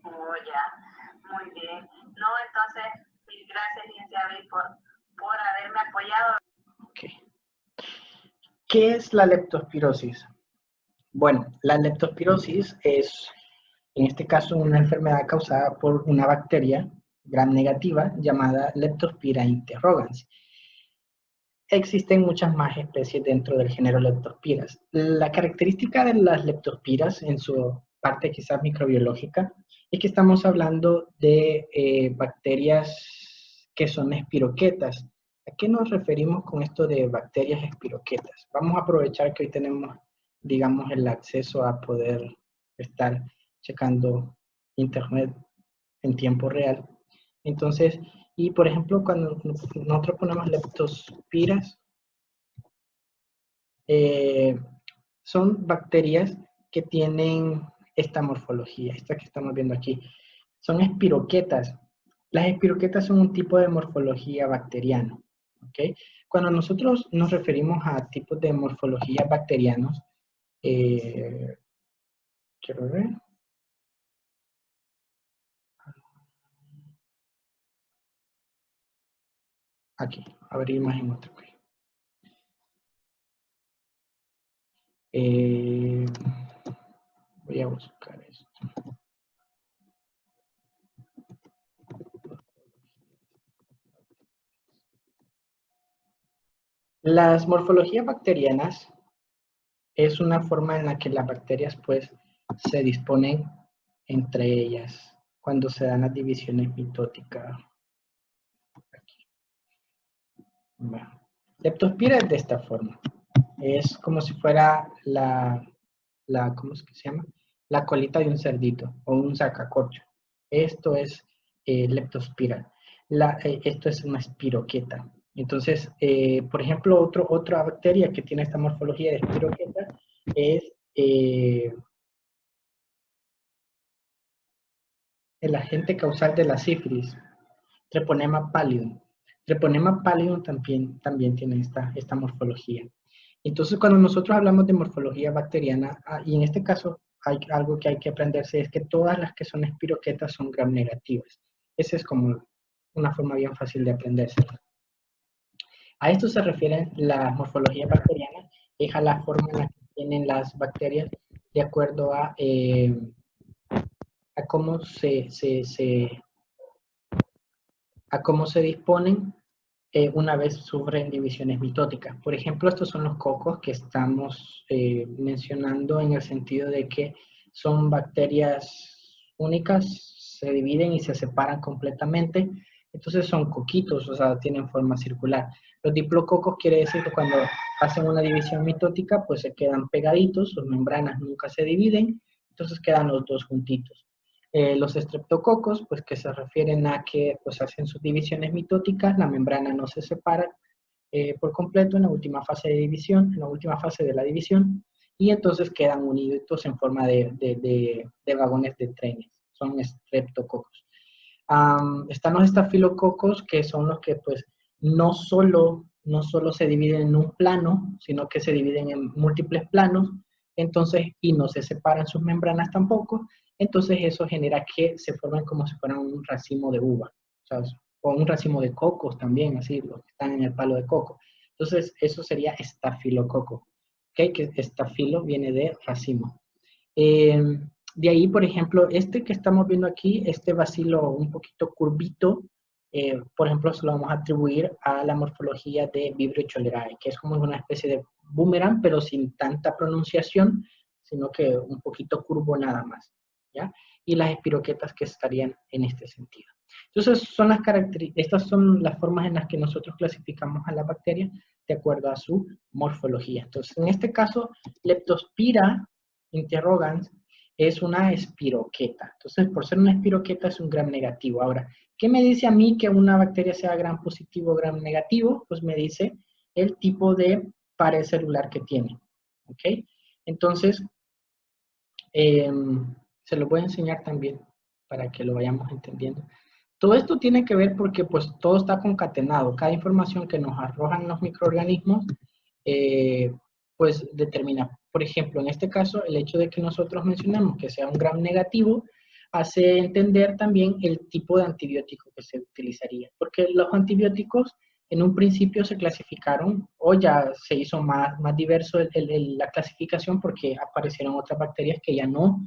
Oh, ya, muy bien. No, entonces, mil gracias, licenciada, por haberme apoyado. Okay. ¿Qué es la leptospirosis? Bueno, la leptospirosis es, en este caso, una enfermedad causada por una bacteria gram negativa llamada Leptospira interrogans. Existen muchas más especies dentro del género Leptospiras. La característica de las leptospiras, en su parte quizás microbiológica, es que estamos hablando de bacterias que son espiroquetas. ¿A qué nos referimos con esto de bacterias espiroquetas? Vamos a aprovechar que hoy tenemos, digamos, el acceso a poder estar checando internet en tiempo real. Entonces, y por ejemplo, cuando nosotros ponemos leptospiras, son bacterias que tienen esta morfología, esta que estamos viendo aquí. Son espiroquetas. Las espiroquetas son un tipo de morfología bacteriana. ¿Okay? Cuando nosotros nos referimos a tipos de morfología bacterianos, quiero ver. Aquí, abrir imagen otra vez. Voy a buscar esto. Las morfologías bacterianas es una forma en la que las bacterias pues se disponen entre ellas cuando se dan las divisiones mitóticas. Aquí. Bueno. Leptospira es de esta forma. Es como si fuera ¿cómo es que se llama? La colita de un cerdito o un sacacorcho. Esto es leptospira. Esto es una espiroqueta. Entonces, por ejemplo, otra bacteria que tiene esta morfología de espiroqueta es el agente causal de la sífilis, Treponema pallidum. Treponema pallidum también tiene esta morfología. Entonces, cuando nosotros hablamos de morfología bacteriana, y en este caso hay algo que hay que aprenderse, es que todas las que son espiroquetas son gram negativas. Esa es como una forma bien fácil de aprenderse. A esto se refiere la morfología bacteriana, es a la forma en la que tienen las bacterias de acuerdo a cómo a cómo se disponen una vez sufren divisiones mitóticas. Por ejemplo, estos son los cocos que estamos mencionando en el sentido de que son bacterias únicas, se dividen y se separan completamente. Entonces son coquitos, o sea, tienen forma circular. Los diplococos quiere decir que cuando hacen una división mitótica, pues se quedan pegaditos, sus membranas nunca se dividen, entonces quedan los dos juntitos. Los estreptococos, pues que se refieren a que pues hacen sus divisiones mitóticas, la membrana no se separa por completo en la última fase de división, en la última fase de la división, y entonces quedan unidos en forma de vagones de trenes, son estreptococos. Están los estafilococos, que son los que pues no solo se dividen en un plano, sino que se dividen en múltiples planos, entonces, y no se separan sus membranas tampoco, entonces eso genera que se formen como si fueran un racimo de uva, o un racimo de cocos también, así, los que están en el palo de coco. Entonces, eso sería estafilococo, ¿okay? Que estafilo viene de racimo. De ahí, por ejemplo, este que estamos viendo aquí, este bacilo un poquito curvito, por ejemplo, se lo vamos a atribuir a la morfología de Vibrio cholerae, que es como una especie de boomerang, pero sin tanta pronunciación, sino que un poquito curvo nada más, ¿ya? Y las espiroquetas que estarían en este sentido. Entonces, estas son las formas en las que nosotros clasificamos a la bacteria de acuerdo a su morfología. Entonces, en este caso, Leptospira interrogans es una espiroqueta. Entonces, por ser una espiroqueta es un gram negativo. Ahora, ¿qué me dice a mí que una bacteria sea gram positivo o gram negativo? Pues me dice el tipo de pared celular que tiene. ¿Ok? Entonces, se lo voy a enseñar también para que lo vayamos entendiendo. Todo esto tiene que ver porque pues todo está concatenado. Cada información que nos arrojan los microorganismos pues determina. Por ejemplo, en este caso, el hecho de que nosotros mencionemos que sea un gram negativo, hace entender también el tipo de antibiótico que se utilizaría, porque los antibióticos en un principio se clasificaron, o ya se hizo más diverso la clasificación porque aparecieron otras bacterias que ya no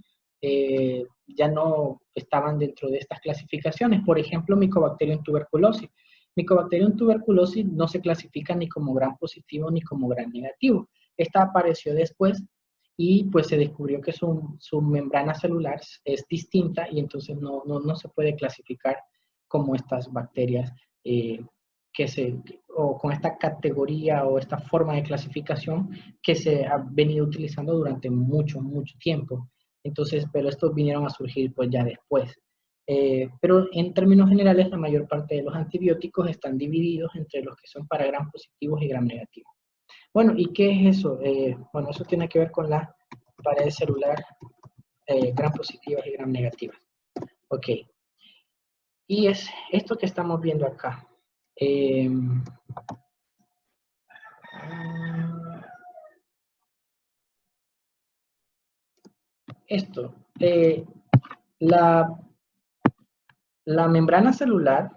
estaban dentro de estas clasificaciones. Por ejemplo, Mycobacterium tuberculosis. Mycobacterium tuberculosis no se clasifica ni como gram positivo ni como gram negativo. Esta apareció después y pues se descubrió que su membrana celular es distinta y entonces no se puede clasificar como estas bacterias o con esta categoría o esta forma de clasificación que se ha venido utilizando durante mucho tiempo. Entonces, pero estos vinieron a surgir pues ya después. Pero en términos generales, la mayor parte de los antibióticos están divididos entre los que son para gram positivos y gram negativos. Bueno, ¿y qué es eso? Bueno, eso tiene que ver con la pared celular gram positivas y gram negativas. Ok. Y es esto que estamos viendo acá. Esto. La membrana celular,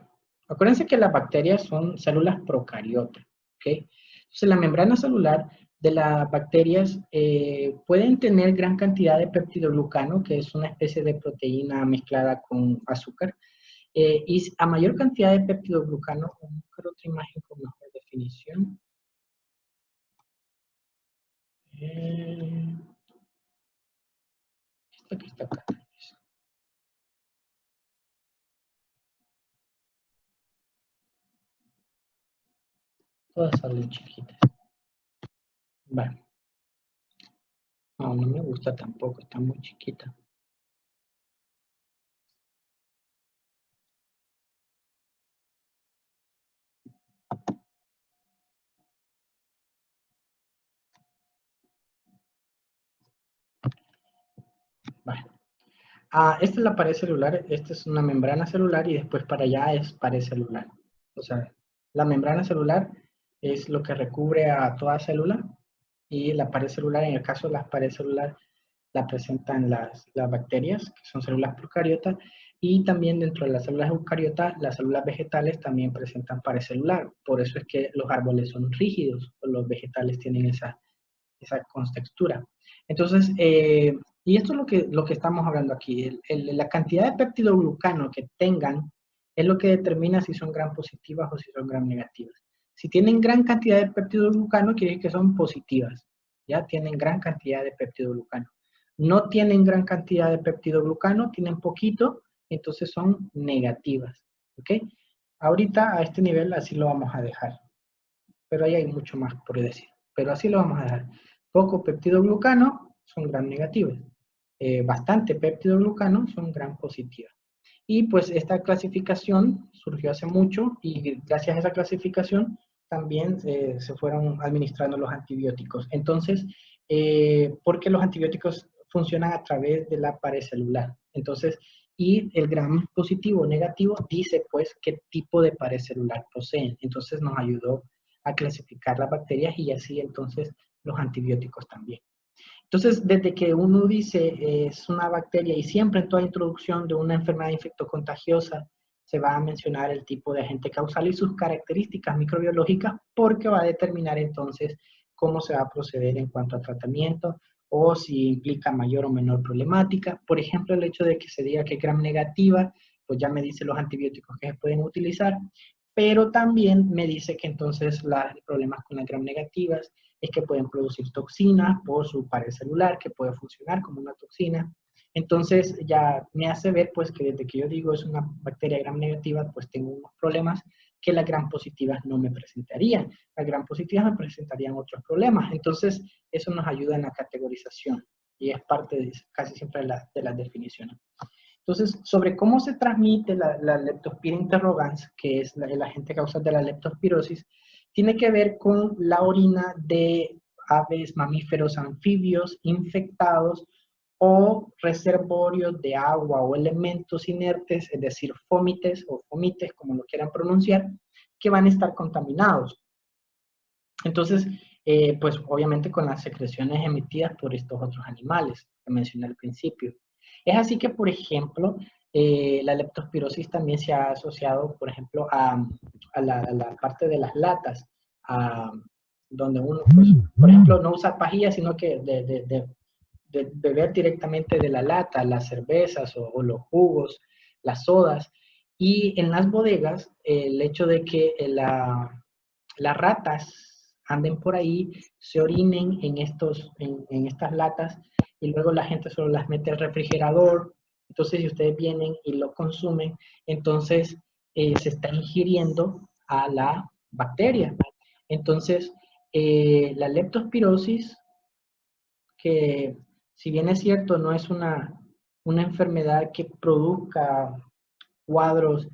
acuérdense que las bacterias son células procariotas. ¿Ok? Entonces, la membrana celular de las bacterias pueden tener gran cantidad de peptidoglucano, que es una especie de proteína mezclada con azúcar. Y a mayor cantidad de peptidoglucano, vamos a buscar otra imagen con mejor definición. Esta que está acá. Todas salen chiquitas. Vale. No me gusta tampoco, está muy chiquita. Vale. Esta es la pared celular, esta es una membrana celular y después para allá es pared celular. O sea, la membrana celular es lo que recubre a toda célula y la pared celular, en el caso de las paredes celulares, la presentan las bacterias, que son células procariotas, y también dentro de las células eucariotas, las células vegetales también presentan pared celular. Por eso es que los árboles son rígidos, o los vegetales tienen esa contextura. Entonces, y esto es lo que estamos hablando aquí. La cantidad de peptidoglucano que tengan es lo que determina si son gram positivas o si son gram negativas. Si tienen gran cantidad de peptidoglucano, quiere decir que son positivas. Ya tienen gran cantidad de peptidoglucano. No tienen gran cantidad de peptidoglucano, tienen poquito, entonces son negativas. ¿Ok? Ahorita a este nivel así lo vamos a dejar. Pero ahí hay mucho más por decir. Pero así lo vamos a dejar. Poco peptidoglucano son gram negativas. Bastante peptidoglucano son gram positivas. Y pues esta clasificación surgió hace mucho y gracias a esa clasificación también se fueron administrando los antibióticos. Entonces, porque los antibióticos funcionan a través de la pared celular. Entonces, y el gram positivo o negativo dice pues qué tipo de pared celular poseen. Entonces nos ayudó a clasificar las bacterias y así entonces los antibióticos también. Entonces, desde que uno dice es una bacteria y siempre en toda introducción de una enfermedad infectocontagiosa se va a mencionar el tipo de agente causal y sus características microbiológicas porque va a determinar entonces cómo se va a proceder en cuanto a tratamiento o si implica mayor o menor problemática. Por ejemplo, el hecho de que se diga que es gram negativa, pues ya me dice los antibióticos que se pueden utilizar, pero también me dice que entonces los problemas con las gram negativas es que pueden producir toxinas por su pared celular, que puede funcionar como una toxina. Entonces ya me hace ver pues que desde que yo digo es una bacteria gram negativa, pues tengo unos problemas que las gram positivas no me presentarían. Las gram positivas me presentarían otros problemas. Entonces eso nos ayuda en la categorización y es parte de, casi siempre de las definiciones. Entonces, sobre cómo se transmite la Leptospira interrogans, que es el agente causal de la leptospirosis, tiene que ver con la orina de aves, mamíferos, anfibios infectados o reservorios de agua o elementos inertes, es decir, fómites o fomites, como lo quieran pronunciar, que van a estar contaminados. Entonces, pues obviamente con las secreciones emitidas por estos otros animales que mencioné al principio. Es así que, por ejemplo, la leptospirosis también se ha asociado, por ejemplo, a la parte de las latas, donde uno, pues, por ejemplo, no usa pajilla, sino que de beber directamente de la lata, las cervezas o los jugos, las sodas. Y en las bodegas, el hecho de que las ratas anden por ahí, se orinen en estas latas y luego la gente solo las mete al refrigerador. Entonces, si ustedes vienen y lo consumen, entonces se está ingiriendo a la bacteria. Entonces, la leptospirosis, que si bien es cierto, no es una enfermedad que produzca cuadros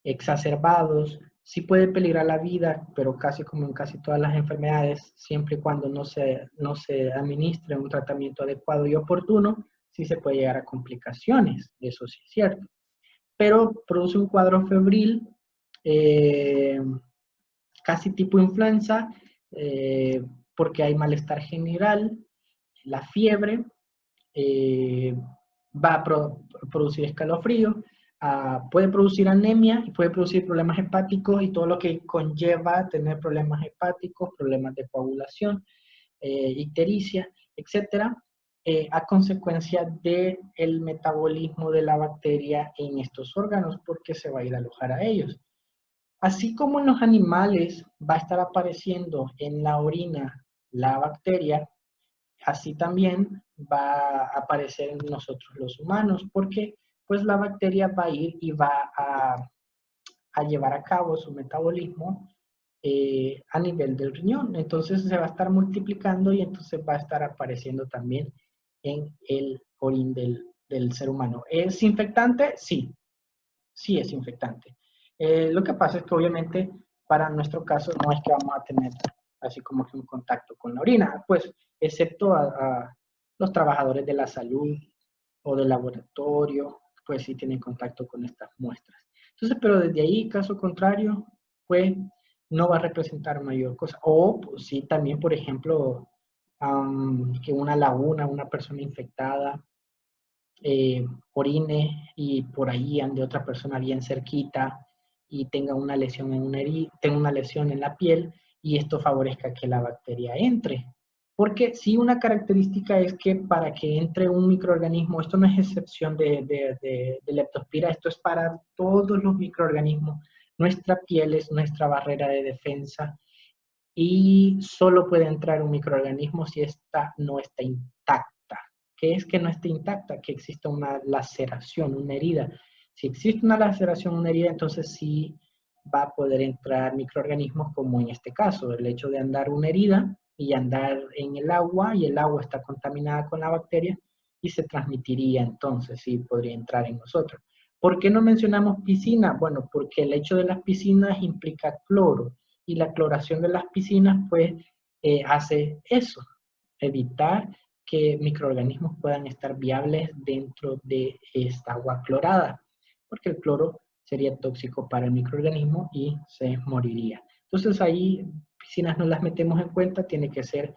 exacerbados, sí puede peligrar la vida, pero casi como en casi todas las enfermedades, siempre y cuando no se administre un tratamiento adecuado y oportuno, sí se puede llegar a complicaciones, eso sí es cierto. Pero produce un cuadro febril, eh, casi tipo influenza, porque hay malestar general, la fiebre, eh, va a producir escalofrío, puede producir anemia y puede producir problemas hepáticos y todo lo que conlleva tener problemas hepáticos, problemas de coagulación, ictericia, etcétera, a consecuencia del metabolismo de la bacteria en estos órganos, porque se va a ir a alojar a ellos. Así como en los animales va a estar apareciendo en la orina la bacteria, así también va a aparecer en nosotros los humanos, porque pues la bacteria va a ir y va a llevar a cabo su metabolismo a nivel del riñón. Entonces se va a estar multiplicando y entonces va a estar apareciendo también en el orín del ser humano. ¿Es infectante? Sí, sí es infectante. Lo que pasa es que obviamente para nuestro caso no es que vamos a tener así como que un contacto con la orina, pues excepto a los trabajadores de la salud o del laboratorio, pues sí tienen contacto con estas muestras. Entonces, pero desde ahí, caso contrario, pues no va a representar mayor cosa. O pues, sí, también, por ejemplo, que una laguna, una persona infectada, orine y por ahí ande otra persona bien cerquita y tenga una lesión tenga una lesión en la piel y esto favorezca que la bacteria entre. Porque sí, una característica es que para que entre un microorganismo, esto no es excepción de leptospira, esto es para todos los microorganismos. Nuestra piel es nuestra barrera de defensa y solo puede entrar un microorganismo si esta no está intacta. ¿Qué es que no esté intacta? Que exista una laceración, una herida. Si existe una laceración, una herida, entonces sí va a poder entrar microorganismos como en este caso, el hecho de andar una herida y andar en el agua y el agua está contaminada con la bacteria y se transmitiría entonces, sí podría entrar en nosotros. ¿Por qué no mencionamos piscina? Bueno, porque el hecho de las piscinas implica cloro y la cloración de las piscinas pues hace eso, evitar que microorganismos puedan estar viables dentro de esta agua clorada, porque el cloro sería tóxico para el microorganismo y se moriría. Entonces ahí piscinas no las metemos en cuenta, tiene que ser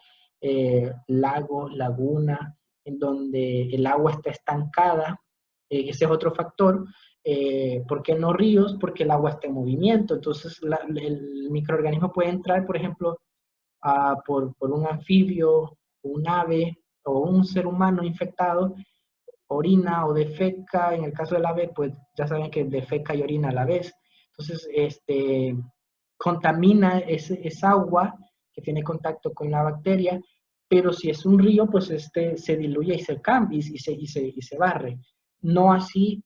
lago, laguna, en donde el agua está estancada, ese es otro factor. ¿Por qué no ríos? Porque el agua está en movimiento, entonces el microorganismo puede entrar, por ejemplo, por un anfibio, un ave o un ser humano infectado, orina o defeca, en el caso del ave, pues ya saben que defeca y orina a la vez. Entonces, contamina esa agua que tiene contacto con la bacteria, pero si es un río, pues se diluye y se cambia y se barre. No así,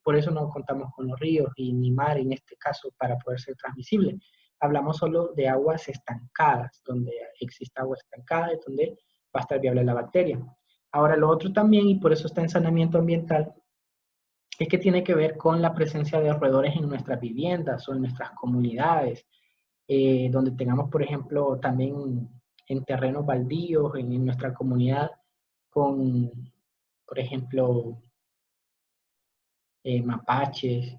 por eso no contamos con los ríos y ni mar en este caso para poder ser transmisible. Hablamos solo de aguas estancadas, donde existe agua estancada, es donde va a estar viable la bacteria. Ahora, lo otro también, y por eso está en saneamiento ambiental, es que tiene que ver con la presencia de roedores en nuestras viviendas o en nuestras comunidades, donde tengamos, por ejemplo, también en terrenos baldíos, en nuestra comunidad, con, por ejemplo, mapaches,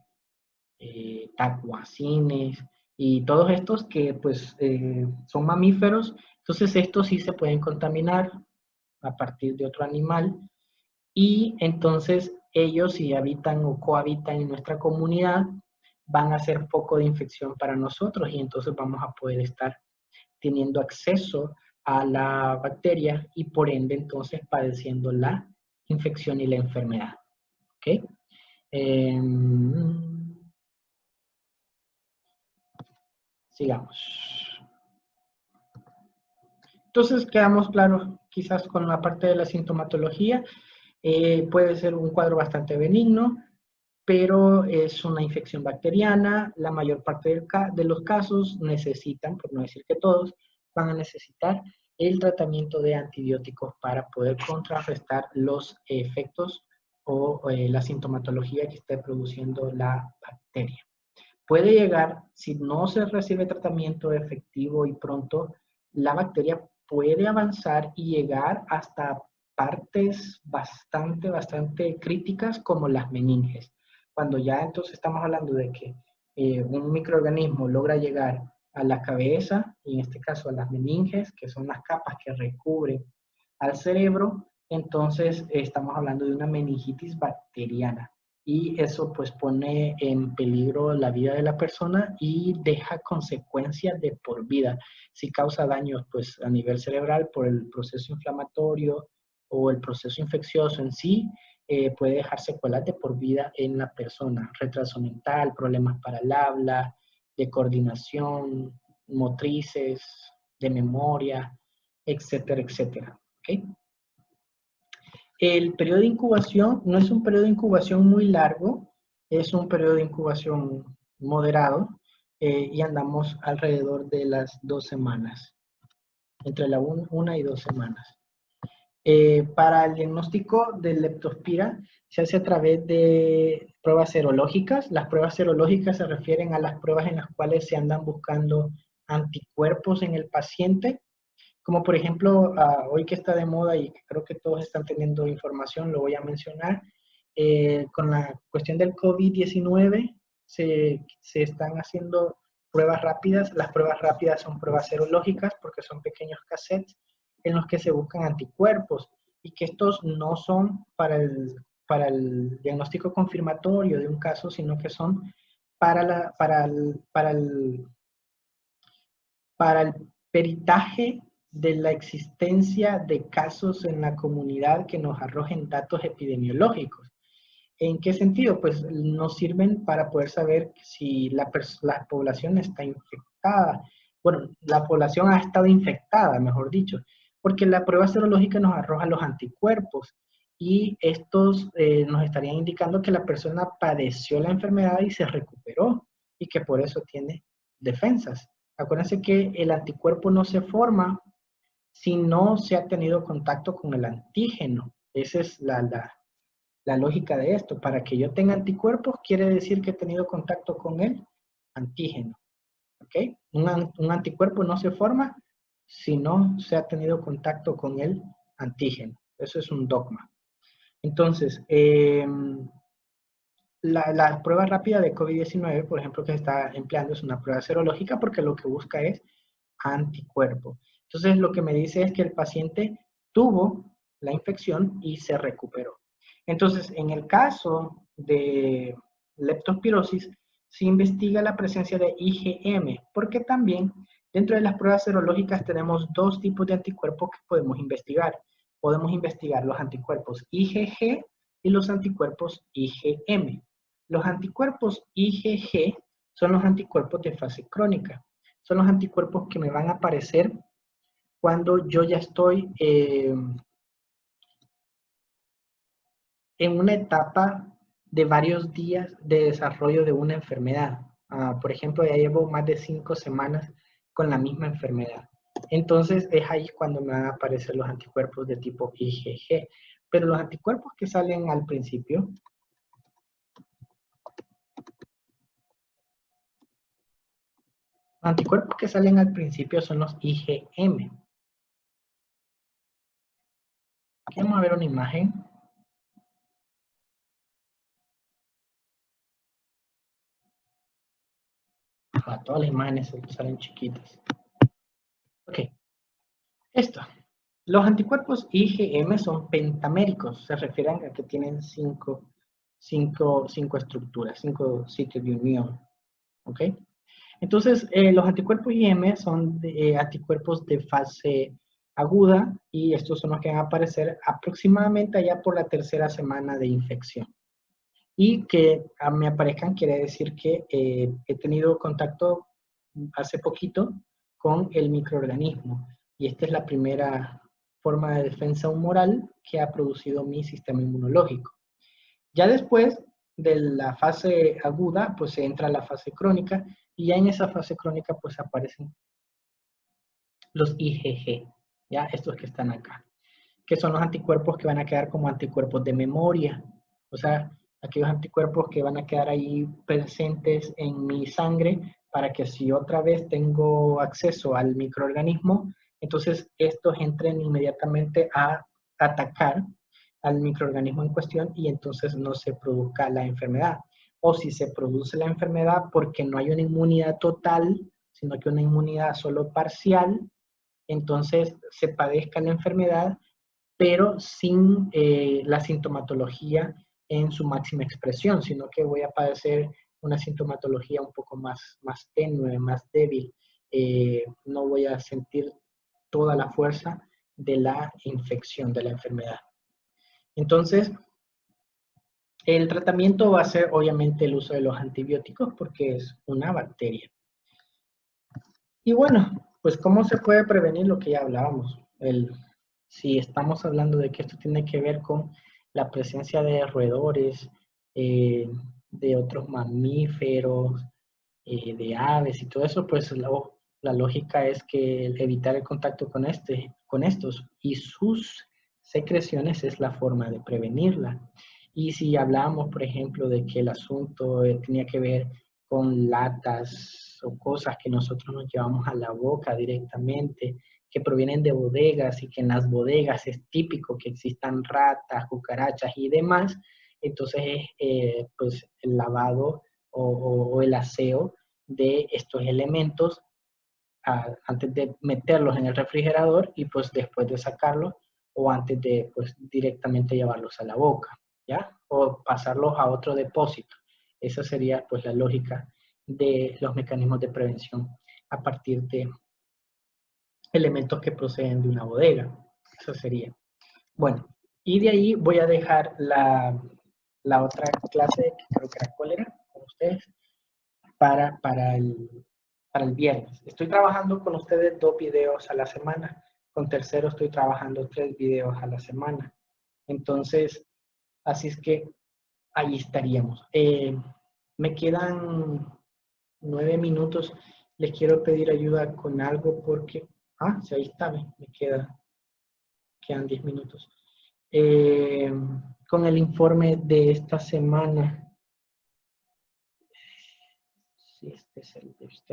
tacuacines, y todos estos que pues son mamíferos, entonces estos sí se pueden contaminar a partir de otro animal y entonces ellos, si habitan o cohabitan en nuestra comunidad, van a ser foco de infección para nosotros y entonces vamos a poder estar teniendo acceso a la bacteria y por ende entonces padeciendo la infección y la enfermedad. ¿Ok? Sigamos. Entonces quedamos claros quizás con la parte de la sintomatología. Puede ser un cuadro bastante benigno, pero es una infección bacteriana. La mayor parte de los casos necesitan, por no decir que todos, van a necesitar el tratamiento de antibióticos para poder contrarrestar los efectos o la sintomatología que esté produciendo la bacteria. Puede llegar, si no se recibe tratamiento efectivo y pronto, la bacteria puede avanzar y llegar hasta partes bastante críticas como las meninges. Cuando ya entonces estamos hablando de que un microorganismo logra llegar a la cabeza, y en este caso a las meninges, que son las capas que recubren al cerebro, entonces estamos hablando de una meningitis bacteriana y eso pues pone en peligro la vida de la persona y deja consecuencias de por vida. Si causa daños pues a nivel cerebral por el proceso inflamatorio o el proceso infeccioso en sí, puede dejar secuelas de por vida en la persona, retraso mental, problemas para el habla, de coordinación, motrices, de memoria, etcétera, etcétera. ¿Okay? El periodo de incubación no es un periodo de incubación muy largo, es un periodo de incubación moderado y andamos alrededor de las 2 semanas, entre la 1 y 2 semanas. Para el diagnóstico del leptospira se hace a través de pruebas serológicas. Las pruebas serológicas se refieren a las pruebas en las cuales se andan buscando anticuerpos en el paciente, como por ejemplo, hoy que está de moda y creo que todos están teniendo información, lo voy a mencionar, con la cuestión del COVID-19 se están haciendo pruebas rápidas. Las pruebas rápidas son pruebas serológicas porque son pequeños cassettes en los que se buscan anticuerpos y que estos no son para el diagnóstico confirmatorio de un caso, sino que son para el peritaje de la existencia de casos en la comunidad que nos arrojen datos epidemiológicos. ¿En qué sentido? Pues nos sirven para poder saber si la población está infectada. Bueno, la población ha estado infectada, mejor dicho, porque la prueba serológica nos arroja los anticuerpos y estos nos estarían indicando que la persona padeció la enfermedad y se recuperó y que por eso tiene defensas. Acuérdense que el anticuerpo no se forma si no se ha tenido contacto con el antígeno. Esa es la lógica de esto. Para que yo tenga anticuerpos, quiere decir que he tenido contacto con el antígeno. ¿Ok? Un anticuerpo no se forma si no se ha tenido contacto con el antígeno. Eso es un dogma. Entonces, la prueba rápida de COVID-19, por ejemplo, que se está empleando es una prueba serológica porque lo que busca es anticuerpo. Entonces, lo que me dice es que el paciente tuvo la infección y se recuperó. Entonces, en el caso de leptospirosis, se investiga la presencia de IgM, porque también dentro de las pruebas serológicas tenemos dos tipos de anticuerpos que podemos investigar. Podemos investigar los anticuerpos IgG y los anticuerpos IgM. Los anticuerpos IgG son los anticuerpos de fase crónica. Son los anticuerpos que me van a aparecer cuando yo ya estoy en una etapa de varios días de desarrollo de una enfermedad. Por ejemplo, ya llevo más de 5 semanas con la misma enfermedad. Entonces es ahí cuando me van a aparecer los anticuerpos de tipo IgG. Pero los anticuerpos que salen al principio, son los IgM. Aquí vamos a ver una imagen. Todas las imágenes salen chiquitas. Ok, esto. Los anticuerpos IgM son pentaméricos, se refieren a que tienen cinco estructuras, 5 sitios de unión. ¿Ok? Entonces, los anticuerpos IgM son anticuerpos de fase aguda y estos son los que van a aparecer aproximadamente allá por la tercera semana de infección. Y que me aparezcan quiere decir que he tenido contacto hace poquito con el microorganismo. Y esta es la primera forma de defensa humoral que ha producido mi sistema inmunológico. Ya después de la fase aguda, pues se entra a la fase crónica y ya en esa fase crónica pues aparecen los IgG, ya estos que están acá, que son los anticuerpos que van a quedar como anticuerpos de memoria, o sea, aquellos anticuerpos que van a quedar ahí presentes en mi sangre para que si otra vez tengo acceso al microorganismo, entonces estos entren inmediatamente a atacar al microorganismo en cuestión y entonces no se produzca la enfermedad. O si se produce la enfermedad porque no hay una inmunidad total, sino que una inmunidad solo parcial, entonces se padezca la enfermedad pero sin la sintomatología en su máxima expresión, sino que voy a padecer una sintomatología un poco más tenue, más débil. No voy a sentir toda la fuerza de la infección, de la enfermedad. Entonces, el tratamiento va a ser obviamente el uso de los antibióticos porque es una bacteria. Y bueno, pues ¿cómo se puede prevenir lo que ya hablábamos? Si estamos hablando de que esto tiene que ver con la presencia de roedores, de otros mamíferos, de aves y todo eso, pues la lógica es que evitar el contacto con estos y sus secreciones es la forma de prevenirla. Y si hablamos, por ejemplo, de que el asunto tenía que ver con latas o cosas que nosotros nos llevamos a la boca directamente, que provienen de bodegas y que en las bodegas es típico que existan ratas, cucarachas y demás, entonces pues el lavado o el aseo de estos elementos antes de meterlos en el refrigerador y pues después de sacarlos o antes de pues directamente llevarlos a la boca, ¿ya? O pasarlos a otro depósito. Esa sería pues la lógica de los mecanismos de prevención a partir de elementos que proceden de una bodega. Eso sería. Bueno, y de ahí voy a dejar la otra clase, que creo que era cólera, con ustedes, para el viernes. Estoy trabajando con ustedes 2 videos a la semana. Con tercero estoy trabajando 3 videos a la semana. Entonces, así es que ahí estaríamos. Me quedan 9 minutos. Les quiero pedir ayuda con algo porque... sí, ahí está, quedan 10 minutos. Con el informe de esta semana. Sí, este es el de usted.